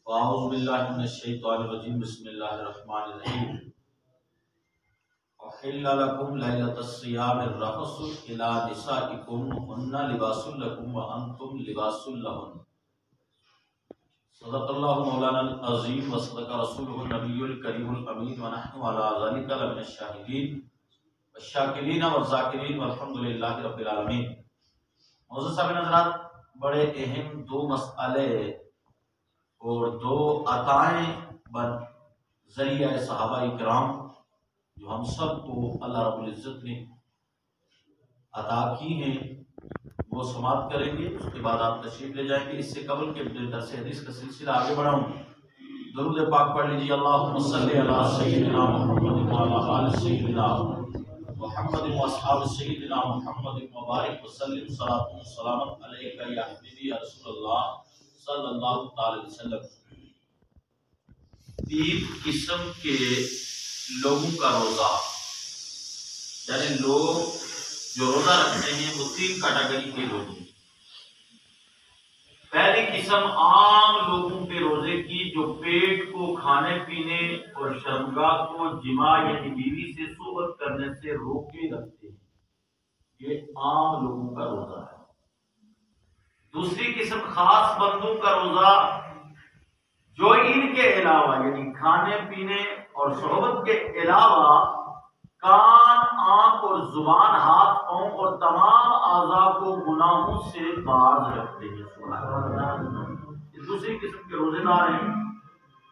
اعوذ باللہ من الشیطان الرجیم بسم اللہ الرحمن الرحیم احل لکم لیلۃ الصیام الرفث الی نسائکم ہن لباس لکم وانتم لباس لہن صدق اللہ مولانا العظیم وصدق رسولہ النبی الکریم الامین ونحن علی ذلک لمن الشاہدین والشاکرین والذاکرین والحمد للہ رب العالمین۔ معزز صاحب حضرات، بڑے اہم دو مسئلے اور دو عطائیں بن ذریعہ صحابہ کرام جو ہم سب کو اللہ رب العزت نے عطا کی ہیں وہ سماعت کریں گے، اس کے بعد آپ تشریف لے جائیں گے۔ اس سے قبل کے درس حدیث کا سلسلہ آگے بڑھاؤں، درود پاک پڑھ لیجیے۔ اللہم صلی علی سیدنا محمد وعلی آل سیدنا محمد واصحاب سیدنا محمد مبارک وسلم صلاۃ و سلام علیک یا حبیبی یا رسول اللہ صلی اللہ تعالی وسلم۔ تین قسم کے لوگوں کا روزہ، یعنی لوگ جو روزہ رکھتے ہیں وہ تین کیٹیگری کے لوگ ہیں۔ پہلی قسم عام لوگوں کے روزے کی جو پیٹ کو کھانے پینے اور شرمگاہ کو جماع یعنی بیوی سے صحبت کرنے سے روکے رکھتے ہیں، یہ عام لوگوں کا روزہ ہے۔ دوسری قسم خاص بندوں کا روزہ جو ان کے علاوہ یعنی کھانے پینے اور صحبت کے علاوہ کان، آنکھ اور زبان، ہاتھ، پاؤں اور تمام اعضاء کو گناہوں سے باز رکھتے ہیں۔ دوسری قسم کے روزے دار ہیں۔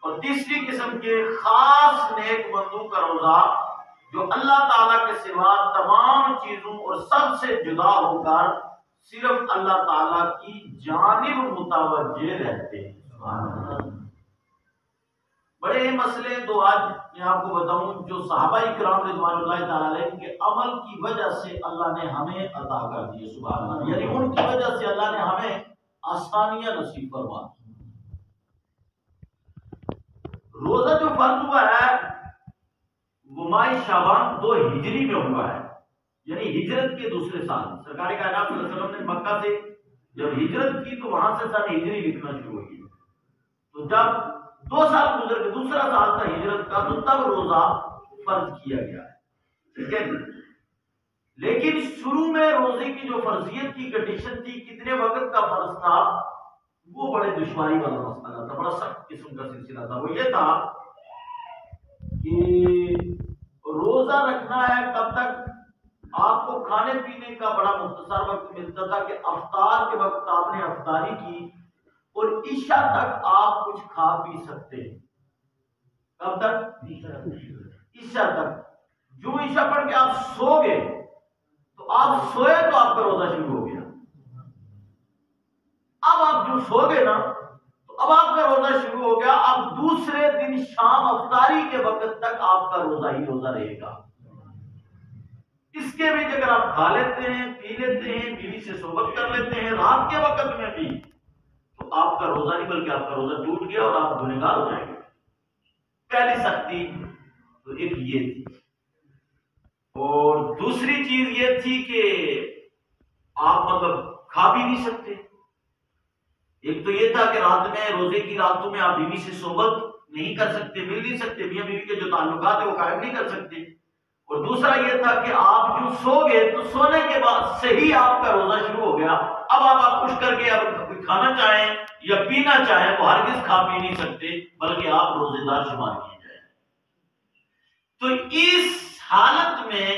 اور تیسری قسم کے خاص نیک بندوں کا روزہ جو اللہ تعالیٰ کے سوا تمام چیزوں اور سب سے جدا ہو کر صرف اللہ تعالیٰ کی جانب متوجہ رہتے ہیں۔ بڑے مسئلے دو آج میں آپ کو بتاؤں جو صحابہ کرام رضوان اللہ تعالیٰ علیہ کے عمل کی وجہ سے اللہ نے ہمیں عطا کر دیے، سبحان اللہ، یعنی ان کی وجہ سے اللہ نے ہمیں آسانیاں نصیب فرما دی۔ روزہ جو فرض ہوا ہے وہ ماہ شعبان 2 ہجری میں ہوا ہے، یعنی ہجرت کے دوسرے سال۔ سرکار کائنات صلی اللہ علیہ وسلم نے مکہ سے جب ہجرت کی تو وہاں سے سال ہجری لکھنا شروع ہوئی، تو جب 2 سال گزر کے دوسرا سال تھا ہجرت کا تو تب روزہ فرض کیا گیا ہے، ٹھیک ہے۔ لیکن شروع میں روزے کی جو فرضیت کی کنڈیشن تھی، کتنے وقت کا فرض تھا، وہ بڑے دشواری والا مسئلہ تھا، بڑا سخت قسم کا سلسلہ تھا۔ وہ یہ تھا کہ روزہ رکھنا ہے کب تک؟ آپ کو کھانے پینے کا بڑا مختصر وقت ملتا تھا کہ افطار کے وقت آپ نے افطاری کی اور عشاء تک آپ کچھ کھا پی سکتے ہیں۔ کب تک؟ عشاء تک۔ جو عشاء پڑھ کے آپ سو گئے تو آپ سوئے تو آپ کا روزہ شروع ہو گیا۔ اب آپ جو سو گئے نا تو اب آپ کا روزہ شروع ہو گیا۔ اب دوسرے دن شام افطاری کے وقت تک آپ کا روزہ ہی روزہ رہے گا۔ اس کے بھی اگر آپ کھا لیتے ہیں، پی لیتے ہیں، بیوی سے صحبت کر لیتے ہیں رات کے وقت میں بھی، تو آپ کا روزہ نہیں بلکہ آپ کا روزہ ٹوٹ گیا اور آپ گنہگار ہو جائیں گے۔ پہلی سختی تو ایک یہ تھی، اور دوسری چیز یہ تھی کہ آپ مطلب کھا بھی نہیں سکتے۔ ایک تو یہ تھا کہ رات میں، روزے کی راتوں میں آپ بیوی سے صحبت نہیں کر سکتے، مل نہیں سکتے، میاں بیوی کے جو تعلقات ہیں وہ قائم نہیں کر سکتے۔ اور دوسرا یہ تھا کہ آپ جو سو گئے تو سونے کے بعد سے ہی آپ کا روزہ شروع ہو گیا۔ اب آپ کچھ کر کے اب کوئی کھانا چاہیں یا پینا چاہیں وہ ہرگز کھا پی نہیں سکتے، بلکہ آپ روزے دار شمار کیے جائیں۔ تو اس حالت میں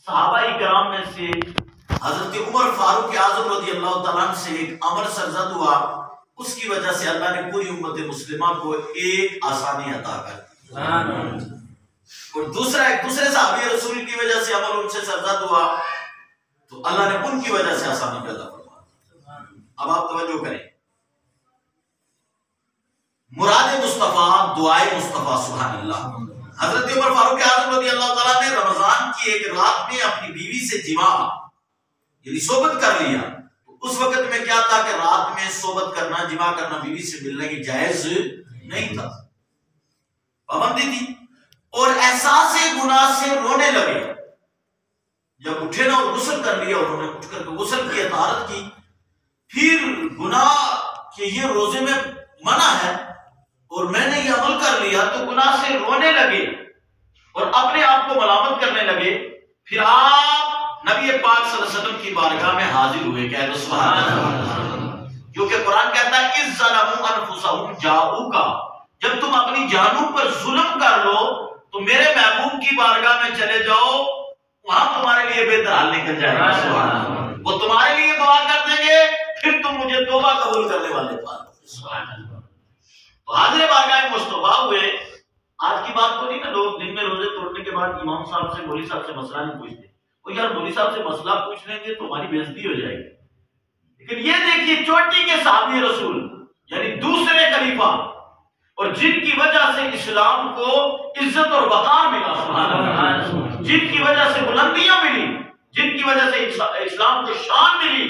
صحابہ کرام میں سے حضرت عمر فاروق اعظم رضی اللہ تعالیٰ عنہ سے ایک امر سرزد ہوا، اس کی وجہ سے اللہ نے پوری امت مسلمہ کو ایک آسانی عطا کر دی۔ اور دوسرا ایک دوسرے صحابی رسول کی وجہ سے عمل ان سے سرزد ہوا تو اللہ نے ان کی وجہ سے آسانی پیدا فرما۔ اب آپ توجہ کریں، مراد مصطفیٰ، دعائے مصطفیٰ، سبحان اللہ۔ حضرت عمر فاروق اعظم رضی اللہ تعالیٰ نے رمضان کی ایک رات میں اپنی بیوی سے جماع یعنی صحبت کر لیا۔ اس وقت میں کیا تھا کہ رات میں صحبت کرنا، جماع کرنا بیوی سے ملنے کی جائز نہیں تھا، پابندی تھی۔ اور احساس گناہ سے رونے لگے، جب اٹھے نا اور غسل کر لیا، انہوں نے اٹھ کر کے غسل کی، طہارت کی، پھر گناہ کہ یہ روزے میں منع ہے اور میں نے یہ عمل کر لیا تو گناہ سے رونے لگے اور اپنے آپ کو ملامت کرنے لگے، پھر آپ نبی پاک صلی اللہ علیہ وسلم کی بارگاہ میں حاضر ہوئے، کہہ دو سبحان اللہ، کیونکہ قرآن کہتا ہے اذ ظلموا انفسهم جاؤک، جب تم اپنی جانوں پر ظلم کر لو تو میرے محبوب کی بارگاہ میں چلے جاؤ، وہاں تمہارے لیے بہتر حال نکل جائے گا، سبحان اللہ، وہ تمہارے لیے دعا کر دیں گے، پھر تم مجھے توبہ قبول کرنے والے پاؤ، سبحان اللہ۔ تو حاضر بارگاہ مصطفیٰ ہوئے۔ آج کی بات تو نہیں نا، لوگ دن میں روزے توڑنے کے بعد امام صاحب سے مولوی صاحب سے مسئلہ نہیں پوچھتے، وہ یار مولوی صاحب سے مسئلہ پوچھ لیں گے تو ہماری بےعزتی ہو جائے گی، لیکن یہ دیکھیے چوٹی کے صحابی رسول یعنی دوسرے خلیفہ، اور جن کی وجہ سے اسلام کو عزت اور وقار ملا، سبحان اللہ، جن کی وجہ سے بلندیاں ملی، جن کی وجہ سے اسلام کو شان ملی،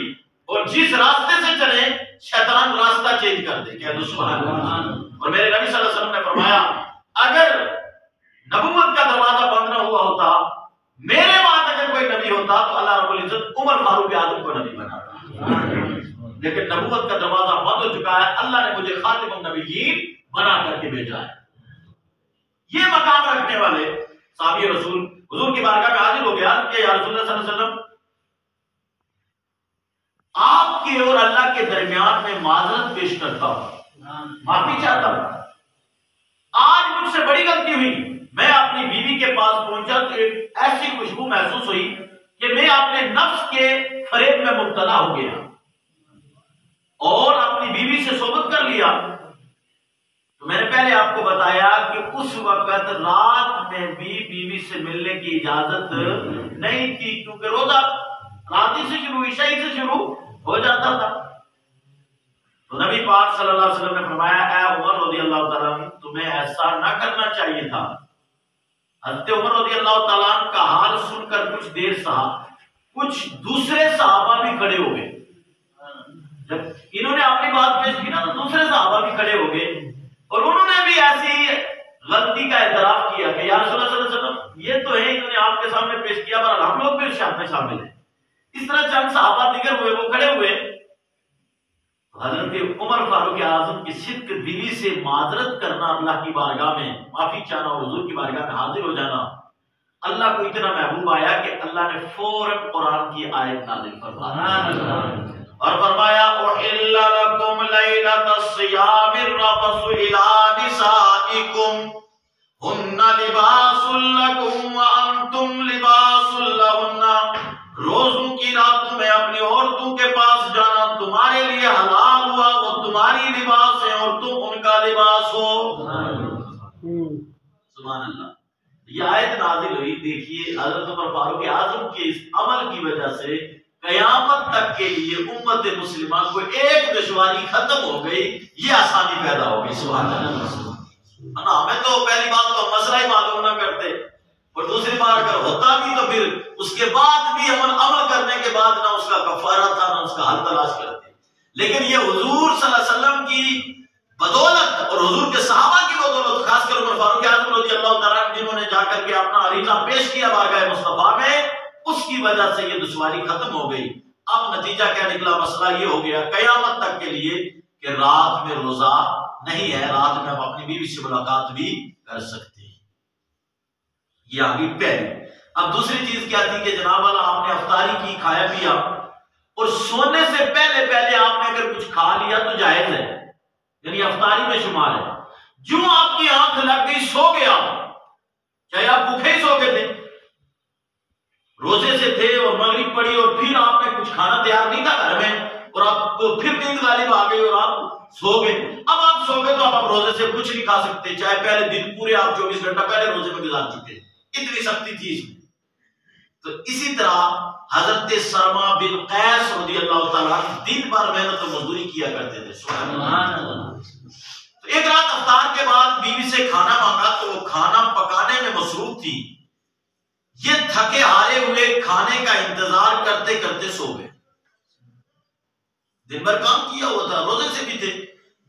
اور جس راستے سے چلے شیطان راستہ چینج کر دے، کہہ دو سبحان اللہ۔ اور میرے نبی صلی اللہ علیہ وسلم نے فرمایا اگر نبوت کا دروازہ بند نہ ہوا ہوتا، میرے بعد اگر کوئی نبی ہوتا تو اللہ رب العزت عمر فاروق اعظم کو نبی بناتا، لیکن نبوت کا دروازہ بند ہو چکا ہے، اللہ نے مجھے خاتم النبیین بنا کر کے بھیجا ہے۔ یہ مقام رکھنے والے صحابی رسول حضور کی بارگاہ میں حاضر ہو گیا کہ یا رسول اللہ صلی اللہ علیہ وسلم، آپ کے اور اللہ کے درمیان میں معذرت پیش کرتا ہوں، معافی چاہتا ہوں، آج مجھ سے بڑی غلطی ہوئی، میں اپنی بیوی کے پاس پہنچا تو ایک ایسی خوشبو محسوس ہوئی کہ میں اپنے نفس کے فریب میں مبتلا ہو گیا اور اپنی بیوی سے صحبت کر لیا۔ تو میں نے پہلے آپ کو بتایا کہ اس وقت رات میں بھی بیوی سے ملنے کی اجازت نہیں تھی، کیونکہ روزہ رات ہی سے شروع، عشاء سے شروع ہو جاتا تھا۔ تو نبی پاک صلی اللہ علیہ وسلم نے فرمایا اے عمر رضی اللہ تعالیٰ عنہ، تمہیں ایسا نہ کرنا چاہیے تھا۔ حضرت عمر رضی اللہ تعالیٰ عنہ کا حال سن کر کچھ دیر سہا، کچھ دوسرے صحابہ بھی کھڑے ہو گئے۔ جب انہوں نے اپنی بات پیش کی نا تو دوسرے صحابہ بھی کھڑے ہو گئے اور انہوں نے بھی ایسی غلطی کا اعتراف کیا کہ یا رسول اللہ صلی اللہ علیہ وسلم یہ تو ہے، انہوں نے آپ کے سامنے پیش کیا، پر ہم لوگ بھی اس شرط میں شامل ہیں۔ اس طرح چند صحابہ دیگر ہوئے، وہ کھڑے ہوئے۔ حضرت عمر فاروق اعظم کی صدق دلی سے معذرت کرنا، اللہ کی بارگاہ میں معافی چاہنا اور حضور کی بارگاہ میں حاضر ہو جانا، اللہ کو اتنا محبوب آیا کہ اللہ نے فوراً قرآن کی آیت نازل فرمائی اور فرمایا احل لکم لیلۃ الصیام الرفث الی نسائکم ہن لباس لکم وانتم لباس لہن، روزوں کی راتوں میں اپنی عورتوں کے پاس جانا تمہارے لیے حلال ہوا، وہ تمہاری لباس ہے اور تم ان کا لباس ہو، سبحان اللہ۔ یہ آیت نازل ہوئی، دیکھیے حضرت عمر فاروق اعظم کے اس عمل کی وجہ سے قیامت تک کے لیے امت مسلمہ کو ایک دشواری ختم ہو گئی، یہ آسانی پیدا ہو گئی، سبحان اللہ۔ ہمیں تو پہلی بات تو مسئلہ ہی معلوم نہ کرتے، اور دوسری بار اگر ہوتا بھی تو پھر اس کے بعد بھی عمل کرنے کے بعد نہ اس کا کفارہ تھا نہ اس کا حل تلاش کرتے، لیکن یہ حضور صلی اللہ علیہ وسلم کی بدولت اور حضور کے صحابہ کی بدولت، خاص کر عمر فاروق اعظم رضی اللہ تعالیٰ عنہ جنہوں نے جا کر کے اپنا عریضہ پیش کیا بارگاہ مصطفیٰ میں، اس کی وجہ سے یہ دشواری ختم ہو گئی۔ اب نتیجہ کیا نکلا؟ مسئلہ یہ ہو گیا قیامت تک کے لیے کہ رات میں روزہ نہیں ہے، رات میں ہم اپنی بیوی سے ملاقات بھی کر سکتے ہیں، یہ آگے پہلے۔ اب دوسری چیز کیا تھی کہ جناب والا آپ نے افطاری کی، کھایا پیا، اور سونے سے پہلے پہلے آپ نے اگر کچھ کھا لیا تو جائز ہے، یعنی افطاری میں شمار ہے۔ جو آپ کی آنکھ لگ گئی سو گیا، چاہے آپ بھوکے ہی سو گئے تھے، روزے سے تھے اور مغرب پڑی اور پھر آپ نے کچھ کھانا تیار نہیں تھا گھر میں اور آپ کو پھر نیند غالب آ گئی اور آپ سو گئے، اب آپ سو گئے تو آپ روزے سے کچھ نہیں کھا سکتے، چاہے پہلے دن پورے آپ 24 گھنٹہ پہلے روزے میں گزار چکے، اتنی سختی تھی اس میں۔ تو اسی طرح حضرت سرما بن قیس رضی اللہ تعالیٰ دن بھر محنت و مزدوری کیا کرتے تھے، سبحان اللہ۔ تو ایک رات افطار کے بعد بیوی سے کھانا مانگا تو وہ کھانا پکانے میں مصروف تھی، یہ تھکے ہارے ہوئے کھانے کا انتظار کرتے کرتے سو گئے، دن بھر کام کیا ہوا تھا، روزے سے بھی تھے،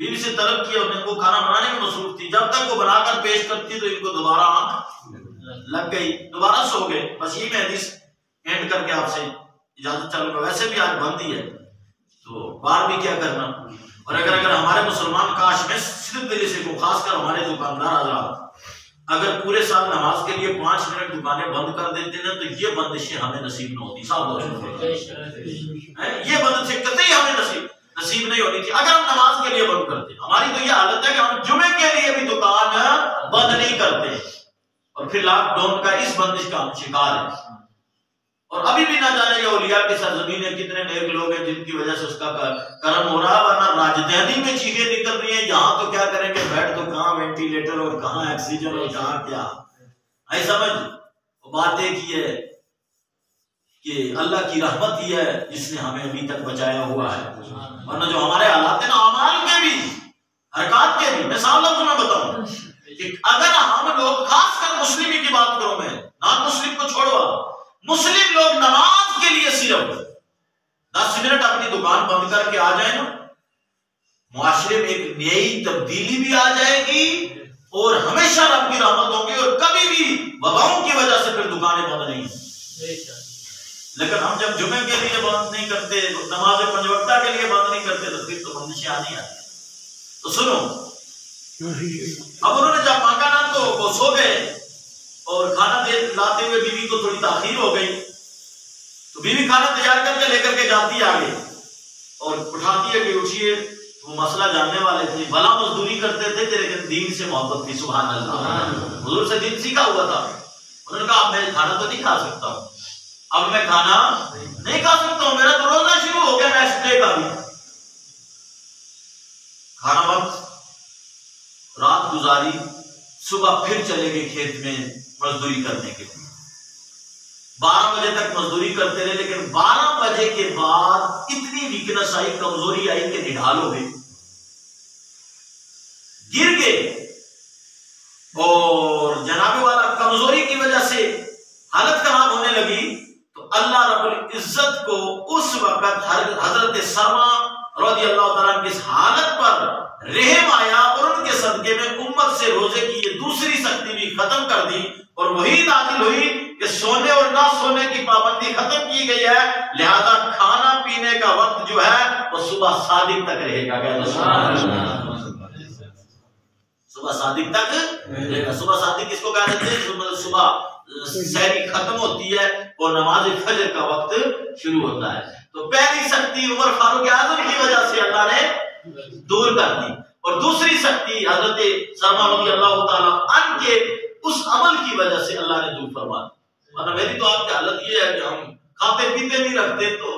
بیوی سے طلب کیا، انہیں وہ کھانا بنانے میں مصروف تھی، جب تک وہ بنا کر پیش کرتی تو ان کو دوبارہ آنکھ لگ گئی، دوبارہ سو گئے۔ بس یہ میں حدیث اینڈ کر کے آپ سے اجازت چلوں گا، ویسے بھی آج بند ہی ہے تو بار بھی کیا کرنا، اور اگر ہمارے مسلمان کاش میں صرف دلی سے کو، خاص کر ہمارے دکاندار حضرات اگر پورے سال نماز کے لیے 5 منٹ دکانیں بند کر دیتے نا تو یہ بندشیں ہمیں نصیب نہ ہوتی صاحب، یہ بندشیں قطعی ہمیں نصیب نہیں ہونی تھی اگر ہم نماز کے لیے بند کرتے. ہماری تو یہ حالت ہے کہ ہم جمعے کے لیے بھی دکان بند نہیں کرتے اور پھر لاک ڈاؤن کا اس بندش کا ہم شکار ہیں. اور ابھی بھی نہ جانے یہ اولیاء کی سرزمین ہے، کتنے نیک لوگ ہیں جن کی وجہ سے اس کا کرم ہو رہا ہے، ورنہ راجدھانی میں چیخیں نکل رہی ہیں یہاں تو کیا کریں گے، بیڈ تو کہاں وینٹیلیٹر اور کہاں آکسیجن اور کہاں کیا. آئی سمجھ؟ بات ایک ہی ہے کہ اللہ کی رحمت ہی ہے جس نے ہمیں ابھی تک بچایا ہوا ہے، ورنہ جو ہمارے حالات ہیں نا اعمال کے بھی حرکات کے بھی، میں صاحب لفظ میں بتاؤں کہ اگر ہم لوگ خاص کر مسلم کی بات کروں، میں نان مسلم کو چھوڑو، مسلم لوگ نماز کے لیے صرف 10 منٹ اپنی دکان بند کر کے آ جائیں نا، معاشرے میں ایک نئی تبدیلی بھی آ جائے گی اور ہمیشہ رب کی رحمت ہوگی اور کبھی بھی وباؤں کی وجہ سے پھر دکانیں بند نہیں ہیں. لیکن ہم جب جمعے کے لیے بند نہیں کرتے، نماز 5 وقتہ کے لیے بند نہیں کرتے تو پھر تو بندشیں آنی آتی. تو سنو، اب انہوں نے جب مانگا نا تو وہ سو گئے اور کھانا لاتے ہوئے بیوی کو تھوڑی تاخیر ہو گئی تو بیوی کھانا تیار کر کے لے کر کے جاتی آگے اور اٹھاتی ہے کہ اٹھیے. وہ مسئلہ جاننے والے تھے، بھلا مزدوری کرتے تھے لیکن دین سے محبت تھی. سبحان اللہ، حضور سے دین سیکھا ہوا تھا. انہوں نے کہا اب میں کھانا تو نہیں کھا سکتا ہوں، اب میں کھانا نہیں کھا سکتا ہوں، میرا تو روزہ شروع ہو گیا نیکسٹ ڈے کا بھی. کھانا وقت رات گزاری، صبح پھر چلے گئے کھیت میں مزدوری کرنے کے لیے. 12 بجے تک مزدوری کرتے رہے لیکن 12 بجے کے بعد اتنی ویکنس آئی، کمزوری آئی کہ نڈھال ہو گئی، گر گئے اور جناب والا کمزوری کی وجہ سے حالت خراب ہونے لگی. تو اللہ رب العزت کو اس وقت حضرت سلمہ رضی اللہ تعالیٰ کی اس حالت پر رحم آیا اور ان کے صدقے میں امت سے روزے کی یہ دوسری سختی بھی ختم کر دی اور وہی نازل ہوئی کہ سونے اور نہ سونے کی پابندی ختم کی گئی ہے، لہذا کھانا پینے کا وقت جو ہے وہ صبح صادق تک رہے گا. صبح صادق تک رہے گا. صبح صادق کس کو کہتے ہیں؟ صبح سحری ختم ہوتی ہے اور نماز فجر کا وقت شروع ہوتا ہے. تو پہلی سختی عمر فاروق اعظم کی وجہ سے اللہ نے دور کر دی اور دوسری سختی حضرت سلمہ رضی اللہ تعالیٰ عنہ کے اس عمل کی وجہ سے اللہ نے دور فرما دی. ورنہ میری تو آپ کی حالت یہ ہے کہ ہم کھاتے پیتے نہیں رکھتے تو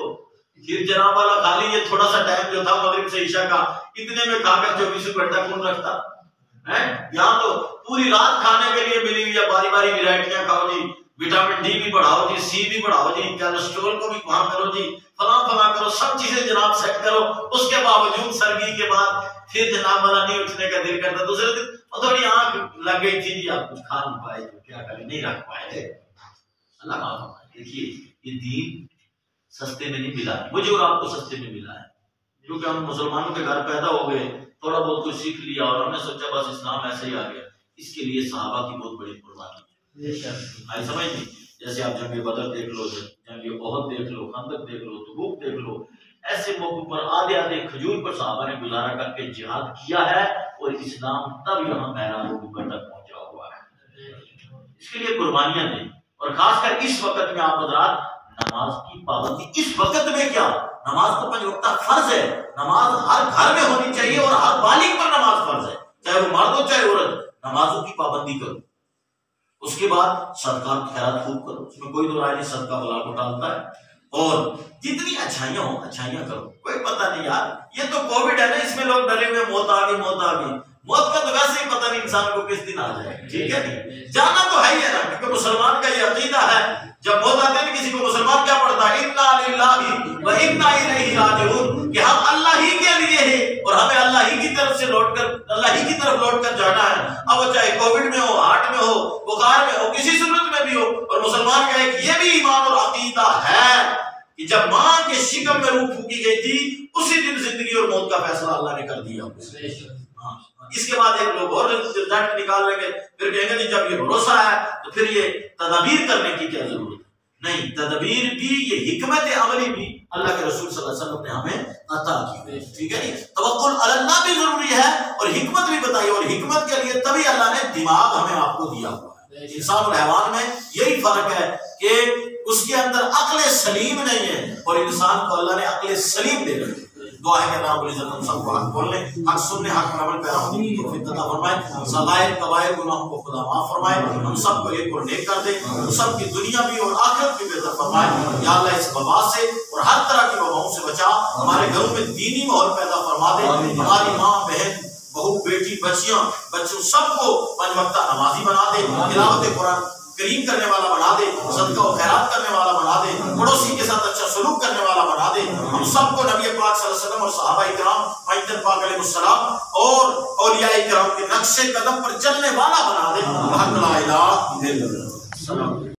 پھر جناب والا خالی یہ تھوڑا سا ٹائم جو تھا مغرب سے عشاء کا اتنے میں کھا کر 24 گھنٹہ کون رکھتا ہے. یہاں تو پوری رات کھانے کے لیے ملی ہوئی ہے، باری باری ورائٹیاں کھاؤ جی، وٹامن ڈی بھی بڑھاؤ جی، سی بھی بڑھاؤ جی، کیلسٹرول کو بھی وہاں کرو جی، فلاں کرو، سب چیزیں جناب سیٹ کرو. اس کے باوجود سردی کے بعد پھر جناب والا نہیں اٹھنے کا دل کرتا. دوسرے دن تھوڑی آنکھ لگ گئی تھی جی، آپ کچھ کھا نہیں پائے تو کیا کریں، نہیں رکھ پائے. اللہ معاف فرمائے. دیکھیے یہ دین سستے میں نہیں ملا، مجھے اور آپ کو سستے میں ملا ہے کیونکہ ہم مسلمانوں کے گھر پیدا ہو گئے، تھوڑا بہت کچھ سیکھ لیا اور ہم نے سوچا بس اسلام ایسے ہی آ گیا. اس کے لیے صحابہ کی بہت بڑی قربانی ہے. آئی سمجھ نہیں؟ جیسے آپ جنگ بدر دیکھ لو، جنگ احد دیکھ لو، خندق دیکھ لو، تبوک دیکھ لو، ایسے موقع پر آدھے کھجور پر صحابہ نے گزارا کر کے جہاد کیا ہے اور اسلام تب یہاں میدان نبوت تک پہنچا ہوا ہے. اس کے لیے قربانیاں دیں اور خاص کر اس وقت میں آپ حضرات نماز کی پابندی. اس وقت میں کیا، نماز تو 5 وقتہ فرض ہے، نماز ہر گھر میں ہونی چاہیے اور ہر بالغ پر نماز فرض ہے، چاہے وہ مرد ہو چاہے عورت. نمازوں کی پابندی کرو. اس کے بعد صدقات خیرات خوب کرو، اس میں کوئی دو رائے نہیں، صدقہ بلا کو ٹالتا ہے. اور جتنی اچھائیاں ہوں اچھائیاں کرو. کوئی پتہ نہیں یار، یہ تو کووڈ ہے نا، اس میں لوگ ڈرے ہوئے موت آ گئی موت آ گئی. موت کا تو ویسے ہی پتہ نہیں انسان کو کس دن آ جائے. ٹھیک ہے، جانا تو ہے ہی ہے نا، کیونکہ مسلمان کا یہ عقیدہ ہے جب موت آتے ہیں کسی کو مسلمان کیا پڑھتا ہے، انا للہ و انا الیہ راجعون، کہ ہم اللہ ہی کے لیے ہیں اور ہمیں اللہ ہی کی طرف سے لوٹ کر جانا ہے. اب وہ چاہے کووڈ میں ہو، ہارٹ میں ہو، بخار میں ہو، کسی صورت میں بھی ہو. اور مسلمان کا ایک یہ بھی ایمان اور عقیدہ ہے کہ جب ماں کے شکم میں روح پھونکی گئی تھی اسی دن زندگی اور موت کا فیصلہ اللہ نے کر دیا. اس کے بعد ایک لوگ اور رزلٹ نکال لیں گے، پھر کہیں گے جب یہ بھروسہ ہے تو پھر یہ تدابیر کرنے کی کیا ضرورت ہے. نہیں، تدبیر بھی، یہ حکمت عملی بھی اللہ کے رسول صلی اللہ علیہ وسلم نے ہمیں عطا کی. ٹھیک ہے نہیں، توکل علی اللہ بھی ضروری ہے اور حکمت بھی بتائی، اور حکمت کے لیے تبھی اللہ نے دماغ ہمیں آپ کو دیا ہوا ہے. انسان اور حیوان میں یہی فرق ہے کہ اس کے اندر عقل سلیم نہیں ہے اور انسان کو اللہ نے عقل سلیم دے رکھی. دعا ہے کہ اللہ رب العزت ہم سب کو حق بولنے، حق سننے، حق پر عمل پیرا ہونے کی توفیق عطا فرمائے. صغائر کبائر گناہوں کو خدا معاف فرمائے، ہم سب کو ایک اور نیک کر دے، ہم سب کی دنیا بھی اور آخرت بھی بہتر فرمائے. یا اللہ اس وبا سے اور ہر طرح کی وباؤں سے بچا، ہمارے گھروں میں دینی ماحول پیدا فرما دے. ہماری ماں بہن بہو بیٹی بچیاں بچوں سب کو پنج وقتہ نمازی بنا دے، تلاوت قرآن کریم کرنے والا بنا دے، صدقہ و خیرات کرنے والا بنا دے، پڑوسی کے ساتھ اچھا سلوک کرنے والا بنا دے. ہم سب کو نبی پاک صلی اللہ علیہ وسلم اور صحابہ کرام معین پاک علیہ السلام اور اولیاء کرام کے نقش قدم پر چلنے والا بنا دے. حق لا الہ الا اللہ.